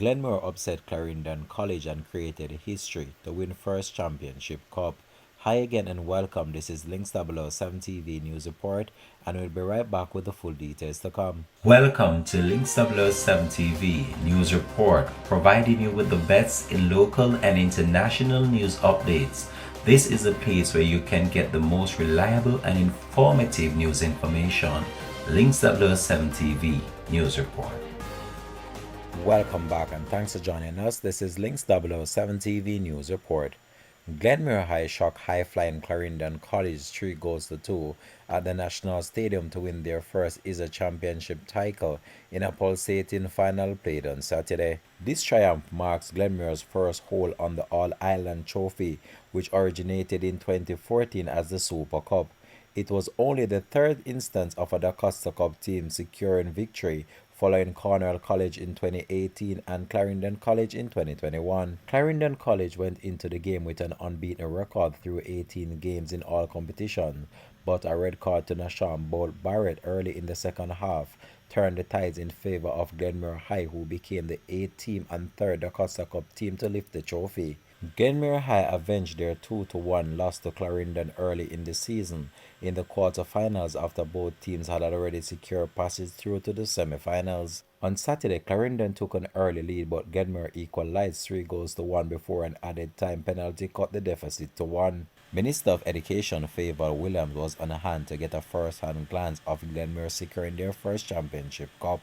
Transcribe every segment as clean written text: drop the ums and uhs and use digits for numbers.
Glenmuir upset Clarendon College and created history to win first championship cup. Hi again and welcome. This is Links 007 TV News Report, and we'll be right back with the full details to come. Welcome to Links 007 TV News Report, providing you with the best in local and international news updates. This is a place where you can get the most reliable and informative news information. Links 007 TV News Report. Welcome back and thanks for joining us. This is Links 007 TV News Report. Glenmuir High shock high-flying Clarendon College 3-2 at the National Stadium to win their first ISSA Championship title in a pulsating final played on Saturday. This triumph marks Glenmuir's first hold on the All-Ireland Trophy, which originated in 2014 as the Super Cup. It was only the third instance of a Augusta Cup team securing victory, following Cornwall College in 2018 and Clarendon College in 2021. Clarendon College went into the game with an unbeaten record through 18 games in all competitions, but a red card to Nasham Bolt Barrett early in the second half turned the tides in favor of Glenmuir High, who became the 8th team and third Augusta Cup team to lift the trophy. Glenmuir High avenged their 2-1 loss to Clarendon early in the season in the quarterfinals after both teams had already secured passage through to the semifinals. On Saturday, Clarendon took an early lead, but Glenmuir equalized 3-1 before an added time penalty cut the deficit to 1. Minister of Education Favour Williams was on hand to get a first-hand glance of Glenmuir securing their first championship cup.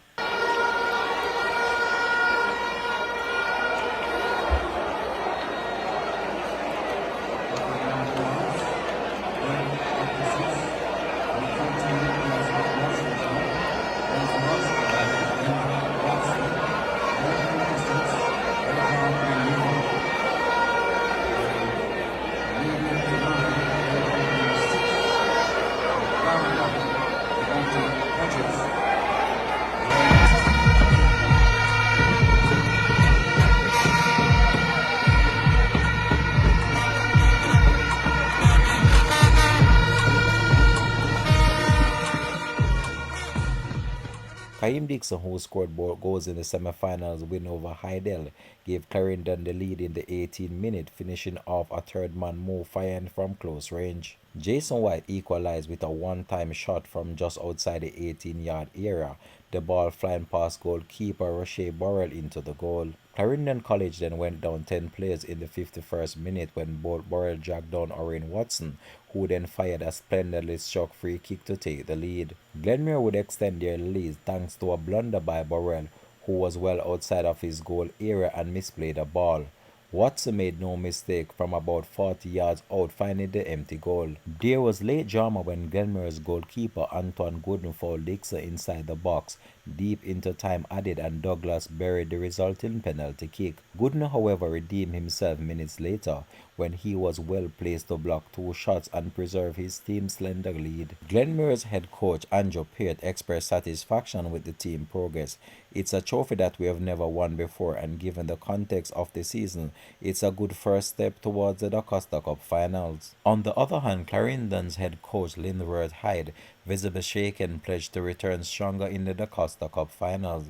Dixon, who scored both goals in the semi-finals win over Hydel, gave Clarendon the lead in the 18th minute, finishing off a third-man move fired from close range. Jason White equalized with a one-time shot from just outside the 18-yard area, the ball flying past goalkeeper Roche Burrell into the goal. Clarendon College then went down 10 players in the 51st minute when both Burrell dragged down Oren Watson, who then fired a splendidly struck free kick to take the lead. Glenmuir would extend their lead thanks to a blunder by Burrell, who was well outside of his goal area and misplayed a ball. Watson made no mistake from about 40 yards out, finding the empty goal. There was late drama when Glenmuir's goalkeeper Antoine Gooden fouled Dixon inside the box, deep into time added, and Douglas buried the resulting penalty kick. Gooden, however, redeemed himself minutes later when he was well placed to block 2 shots and preserve his team's slender lead. Glenmuir's head coach Andrew Peart expressed satisfaction with the team progress. It's a trophy that we have never won before, and given the context of the season, it's a good first step towards the Augusta Cup finals. On the other hand, Clarendon's head coach Lindworth Hyde, visibly shaken, pledged to return stronger in the Augusta Cup finals.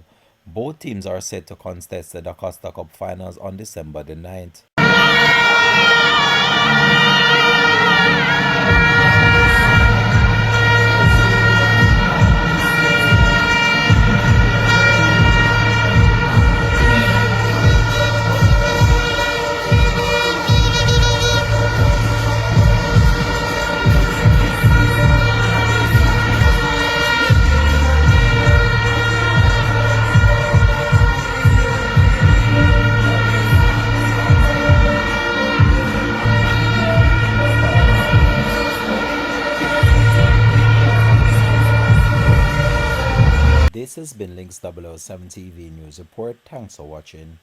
Both teams are set to contest the Augusta Cup finals on December the 9th. This has been Links 007 TV News Report. Thanks for watching.